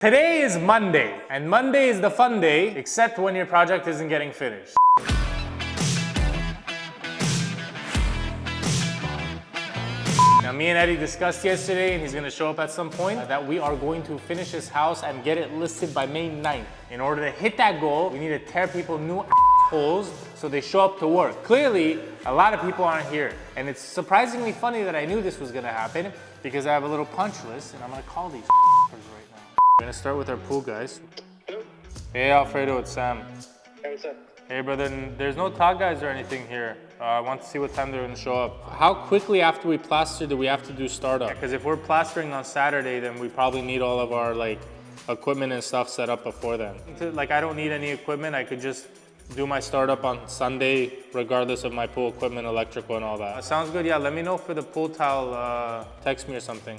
Today is Monday, and Monday is the fun day, except when your project isn't getting finished. Now, me and Eddy discussed yesterday, and he's gonna show up at some point, that we are going to finish this house and get it listed by May 9th. In order to hit that goal, we need to tear people new holes so they show up to work. Clearly, a lot of people aren't here, and it's surprisingly funny that I knew this was gonna happen because I have a little punch list, and I'm gonna call these right now. We're gonna start with our pool guys. Hey Alfredo, it's Sam. Hey, what's up? Hey brother, there's no tall guys or anything here. I want to see what time they're gonna show up. How quickly after we plaster do we have to do startup? Because if we're plastering on Saturday, then we probably need all of our equipment and stuff set up before then. I don't need any equipment. I could just do my startup on Sunday, regardless of my pool equipment, electrical, and all that. Sounds good. Yeah, let me know for the pool towel. Text me or something.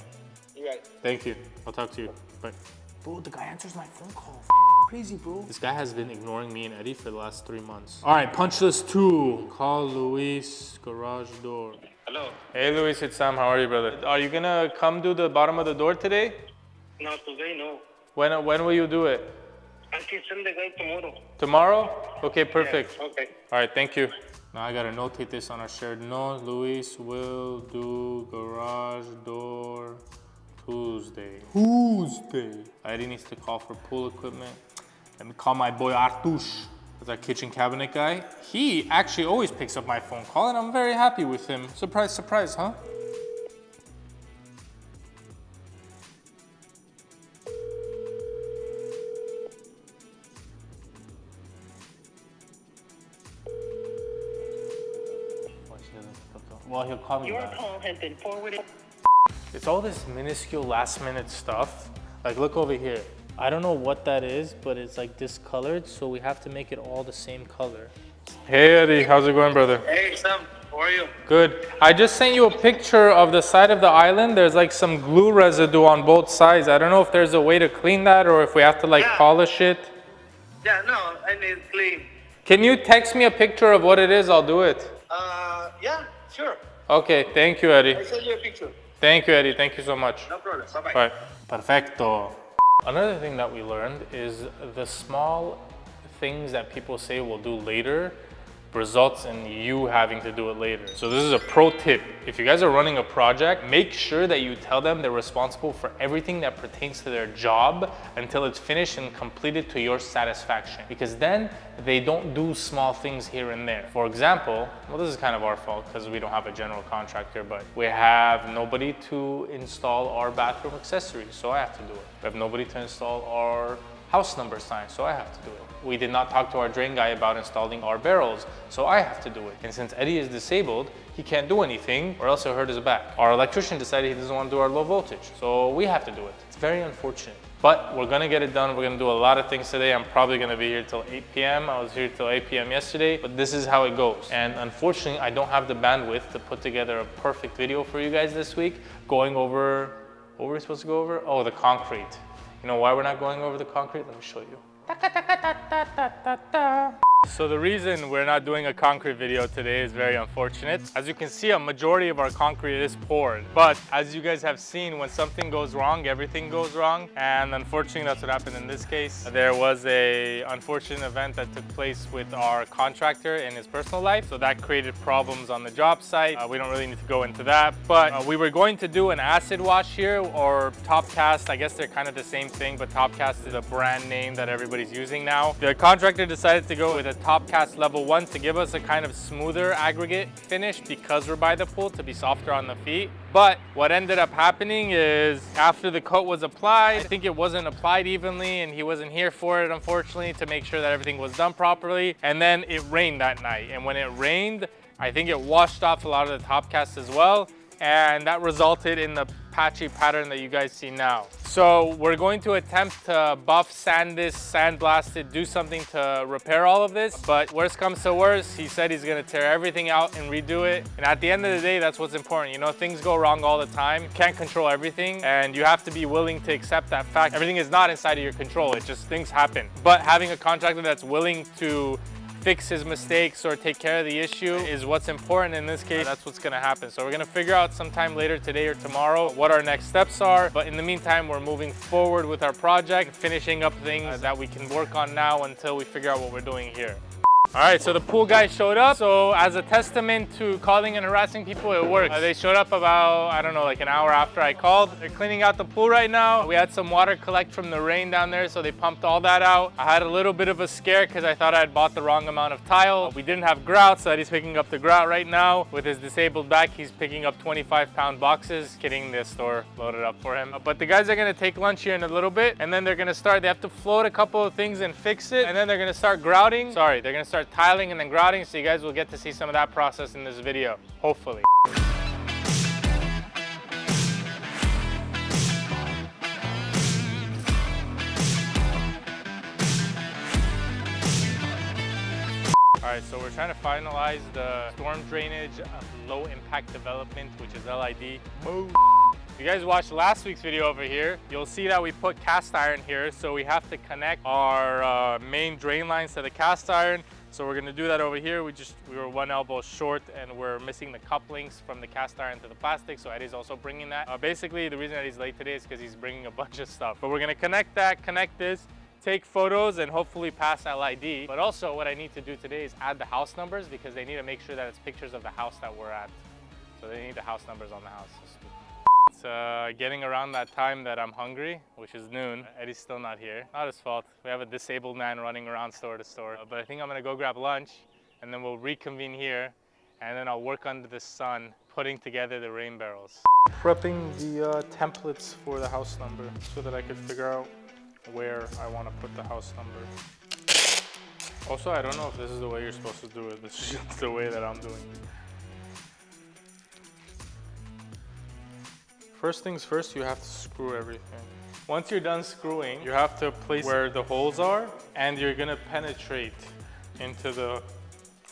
You got it. Thank you. I'll talk to you. Bye. Bro, the guy answers my phone call. Crazy, bro. This guy has been ignoring me and Eddy for the last 3 months. All right, punch list 2. Call Luis, garage door. Hello. Hey, Luis, it's Sam. How are you, brother? Are you gonna come do the bottom of the door today? No, today no. When will you do it? I can send the guy tomorrow. Tomorrow? Okay, perfect. Yeah, okay. All right, thank you. Now I gotta notate this on our shared note. Luis will do garage door Tuesday. Eddy needs to call for pool equipment. Let me call my boy Artush. That's our kitchen cabinet guy. He actually always picks up my phone call, and I'm very happy with him. Surprise, surprise, huh? Well, he'll call me back. Your call has been forwarded. It's all this minuscule last minute stuff. Like, look over here. I don't know what that is, but it's like discolored, so we have to make it all the same color. Hey Eddy, how's it going, brother? Hey, Sam. How are you? Good. I just sent you a picture of the side of the island. There's like some glue residue on both sides. I don't know if there's a way to clean that or if we have to polish it. Yeah, no, I need clean. Can you text me a picture of what it is? I'll do it. Yeah, sure. Okay, thank you, Eddy. I send you a picture. Thank you, Eddy. Thank you so much. No problem. Bye-bye. Bye. Perfecto. Another thing that we learned is the small things that people say we'll do later results in you having to do it later. So this is a pro tip. If you guys are running a project, make sure that you tell them they're responsible for everything that pertains to their job until it's finished and completed to your satisfaction. Because then they don't do small things here and there. For example, well, this is kind of our fault because we don't have a general contractor, but we have nobody to install our bathroom accessories, so I have to do it. We have nobody to install our house number sign, so I have to do it. We did not talk to our drain guy about installing our barrels, so I have to do it. And since Eddy is disabled, he can't do anything or else he'll hurt his back. Our electrician decided he doesn't want to do our low voltage, so we have to do it. It's very unfortunate, but we're gonna get it done. We're gonna do a lot of things today. I'm probably gonna be here till 8 p.m. I was here till 8 p.m. yesterday, but this is how it goes. And unfortunately, I don't have the bandwidth to put together a perfect video for you guys this week, going over, what were we supposed to go over? Oh, the concrete. You know why we're not going over the concrete? Let me show you. So the reason we're not doing a concrete video today is very unfortunate. As you can see, a majority of our concrete is poured. But as you guys have seen, when something goes wrong, everything goes wrong. And unfortunately, that's what happened in this case. There was an unfortunate event that took place with our contractor in his personal life. So that created problems on the job site. We don't really need to go into that. But we were going to do an acid wash here or top cast. I guess they're kind of the same thing, but top cast is a brand name that everybody's using now. The contractor decided to go with a top cast level 1 to give us a kind of smoother aggregate finish because we're by the pool, to be softer on the feet. But what ended up happening is after the coat was applied, I think it wasn't applied evenly and he wasn't here for it, unfortunately, to make sure that everything was done properly. And then it rained that night. And when it rained, I think it washed off a lot of the top cast as well. And that resulted in the patchy pattern that you guys see now. So we're going to attempt to buff, sand this, sandblast it, do something to repair all of this. But worst comes to worst, he said he's gonna tear everything out and redo it. And at the end of the day, that's what's important. You know, things go wrong all the time. You can't control everything, and you have to be willing to accept that fact. Everything is not inside of your control. It's just things happen. But having a contractor that's willing to fix his mistakes or take care of the issue is what's important in this case. That's what's gonna happen. So we're gonna figure out sometime later today or tomorrow what our next steps are. But in the meantime, we're moving forward with our project, finishing up things that we can work on now until we figure out what we're doing here. All right, so the pool guys showed up. So as a testament to calling and harassing people, it works. They showed up about, I don't know, like an hour after I called. They're cleaning out the pool right now. We had some water collect from the rain down there, so they pumped all that out. I had a little bit of a scare because I thought I had bought the wrong amount of tile. We didn't have grout, so Eddie's picking up the grout right now. With his disabled back, he's picking up 25-pound boxes, getting the store loaded up for him. But the guys are gonna take lunch here in a little bit, and then they're gonna start, they have to float a couple of things and fix it, and then they're gonna start grouting. Sorry, they're gonna start tiling and then grouting, so you guys will get to see some of that process in this video, hopefully. Alright, so we're trying to finalize the storm drainage low impact development, which is LID. Move. If you guys watched last week's video over here, you'll see that we put cast iron here, so we have to connect our main drain lines to the cast iron. So we're gonna do that over here. We were one elbow short and we're missing the couplings from the cast iron to the plastic. So Eddie's also bringing that. Basically, the reason Eddie's late today is because he's bringing a bunch of stuff. But we're gonna connect that, connect this, take photos and hopefully pass LID. But also what I need to do today is add the house numbers because they need to make sure that it's pictures of the house that we're at. So they need the house numbers on the house. It's getting around that time that I'm hungry, which is noon. Eddie's still not here. Not his fault. We have a disabled man running around store to store. But I think I'm gonna go grab lunch and then we'll reconvene here and then I'll work under the sun putting together the rain barrels. Prepping the templates for the house number so that I could figure out where I want to put the house number. Also, I don't know if this is the way you're supposed to do it. This is just the way that I'm doing it. First things first, you have to screw everything. Once you're done screwing, you have to place where the holes are and you're gonna penetrate into the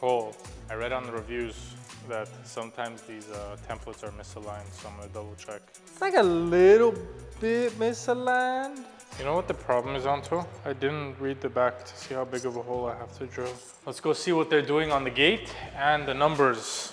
hole. I read on the reviews that sometimes these templates are misaligned, so I'm gonna double check. It's like a little bit misaligned. You know what the problem is, Anto? I didn't read the back to see how big of a hole I have to drill. Let's go see what they're doing on the gate and the numbers.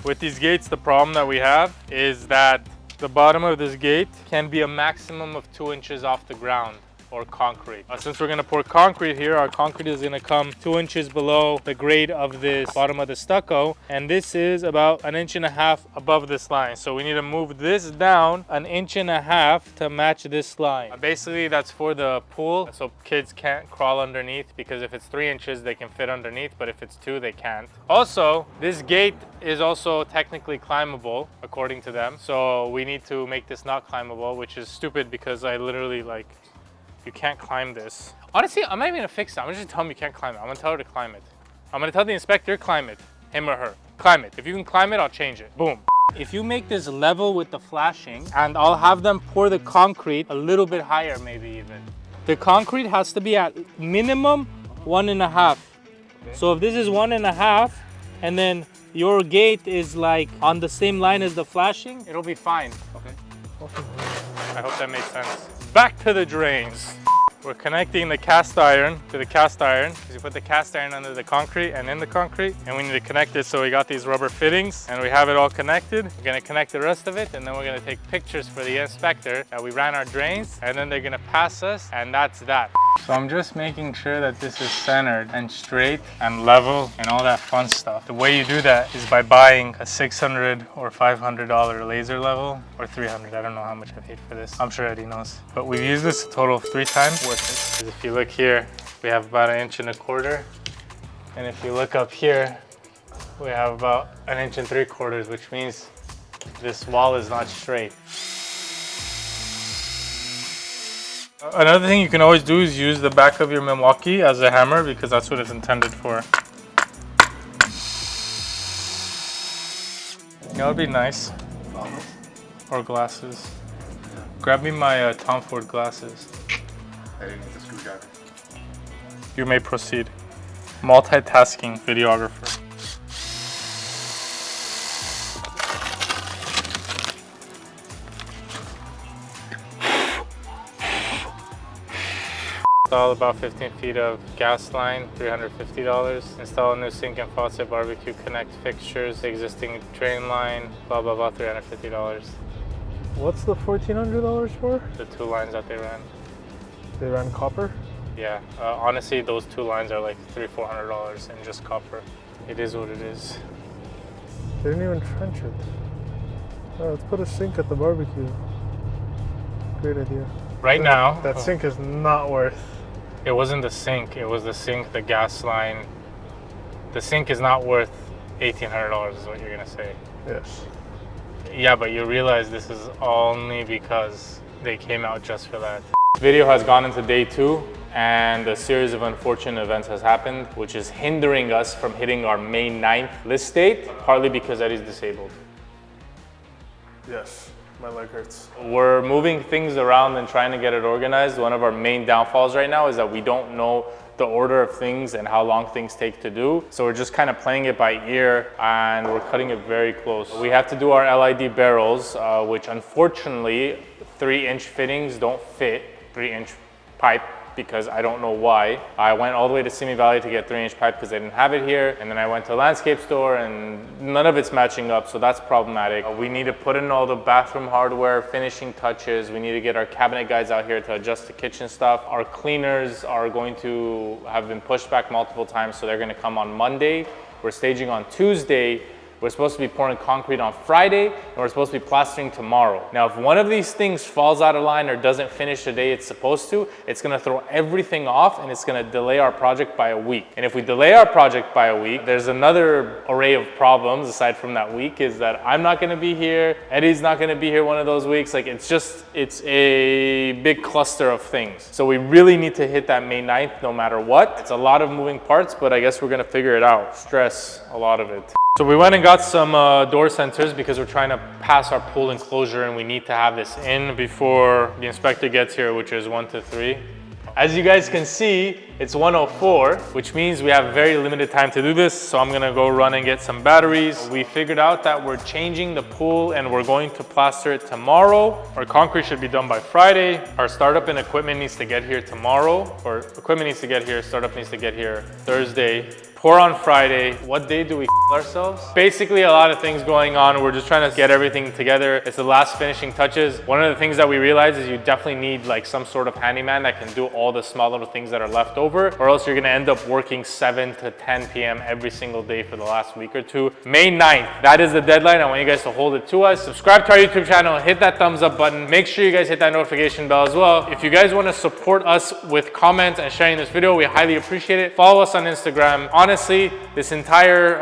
With these gates, the problem that we have is that the bottom of this gate can be a maximum of 2 inches off the ground or concrete. Since we're gonna pour concrete here, our concrete is gonna come 2 inches below the grade of this bottom of the stucco, and this is about 1.5 inches above this line. So we need to move this down 1.5 inches to match this line. Basically, that's for the pool, so kids can't crawl underneath, because if it's 3 inches, they can fit underneath, but if it's 2, they can't. Also, this gate is also technically climbable, according to them. So we need to make this not climbable, which is stupid because I literally you can't climb this. Honestly, I'm not even gonna fix it. I'm just telling you can't climb it. I'm gonna tell her to climb it. I'm gonna tell the inspector, climb it. Him or her. Climb it. If you can climb it, I'll change it. Boom. If you make this level with the flashing, and I'll have them pour the concrete a little bit higher, maybe even. The concrete has to be at minimum 1.5. Okay. So if this is 1.5, and then your gate is like on the same line as the flashing, it'll be fine. Okay. I hope that makes sense. Back to the drains. We're connecting the cast iron to the cast iron. You put the cast iron under the concrete and in the concrete, and we need to connect it, so we got these rubber fittings and we have it all connected. We're gonna connect the rest of it, and then we're gonna take pictures for the inspector that we ran our drains, and then they're gonna pass us, and that's that. So I'm just making sure that this is centered and straight and level and all that fun stuff. The way you do that is by buying a $600 or $500 laser level, or $300. I don't know how much I paid for this. I'm sure Eddie knows. But we've used this a total of 3 times. Worth it. Because if you look here, we have about 1.25 inches. And if you look up here, we have about 1.75 inches, which means this wall is not straight. Another thing you can always do is use the back of your Milwaukee as a hammer, because that's what it's intended for. That would be nice. Or glasses. Grab me my Tom Ford glasses. I didn't need the screwdriver. You may proceed. Multitasking videographer. Install about 15 feet of gas line, $350. Install a new sink and faucet, barbecue connect fixtures, existing drain line, blah, blah, blah, $350. What's the $1,400 for? The 2 lines that they ran. They ran copper? Yeah, honestly, those 2 lines are like $300-400 in just copper. It is what it is. They didn't even trench it. Oh, let's put a sink at the barbecue. Great idea. Right now, That sink is not worth. it wasn't the sink, it was the sink, the gas line. The sink is not worth $1,800 is what you're gonna say. Yes. Yeah, but you realize this is only because they came out just for that. This video has gone into day 2 and a series of unfortunate events has happened, which is hindering us from hitting our May 9th list date, partly because Eddy's disabled. Yes. My leg hurts. We're moving things around and trying to get it organized. One of our main downfalls right now is that we don't know the order of things and how long things take to do. So we're just kind of playing it by ear and we're cutting it very close. We have to do our LID barrels, which unfortunately 3-inch fittings don't fit 3-inch pipe because I don't know why. I went all the way to Simi Valley to get 3-inch pipe because they didn't have it here. And then I went to a landscape store and none of it's matching up, so that's problematic. We need to put in all the bathroom hardware, finishing touches. We need to get our cabinet guys out here to adjust the kitchen stuff. Our cleaners are going to have been pushed back multiple times, so they're gonna come on Monday. We're staging on Tuesday. We're supposed to be pouring concrete on Friday, and we're supposed to be plastering tomorrow. Now, if one of these things falls out of line or doesn't finish the day it's supposed to, it's gonna throw everything off and it's gonna delay our project by a week. And if we delay our project by a week, there's another array of problems aside from that week, is that I'm not gonna be here, Eddy's not gonna be here one of those weeks. Like, it's a big cluster of things. So we really need to hit that May 9th no matter what. It's a lot of moving parts, but I guess we're gonna figure it out. Stress, a lot of it. So we went and got some door sensors because we're trying to pass our pool enclosure and we need to have this in before the inspector gets here, which is 1 to 3. As you guys can see, it's 1:04, which means we have very limited time to do this. So I'm gonna go run and get some batteries. We figured out that we're changing the pool and we're going to plaster it tomorrow. Our concrete should be done by Friday. Our startup and equipment needs to get here tomorrow, or equipment needs to get here, startup needs to get here Thursday. Pour on Friday. What day do we ourselves? Basically a lot of things going on. We're just trying to get everything together. It's the last finishing touches. One of the things that we realized is you definitely need like some sort of handyman that can do all the small little things that are left over, or else you're gonna end up working 7 to 10 p.m. every single day for the last week or two. May 9th, that is the deadline. I want you guys to hold it to us. Subscribe to our YouTube channel, hit that thumbs up button. Make sure you guys hit that notification bell as well. If you guys wanna support us with comments and sharing this video, we highly appreciate it. Follow us on Instagram. Honestly, this entire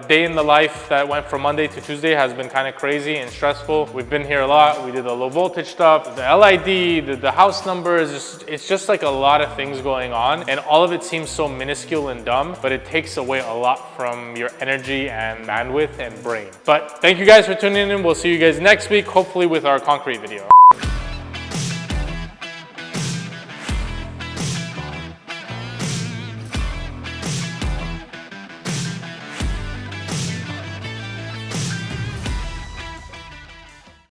day in the life that went from Monday to Tuesday has been kind of crazy and stressful. We've been here a lot. We did the low voltage stuff, the LID, the house numbers. It's just like a lot of things going on, and all of it seems so minuscule and dumb, but it takes away a lot from your energy and bandwidth and brain. But thank you guys for tuning in. We'll see you guys next week, hopefully with our concrete video.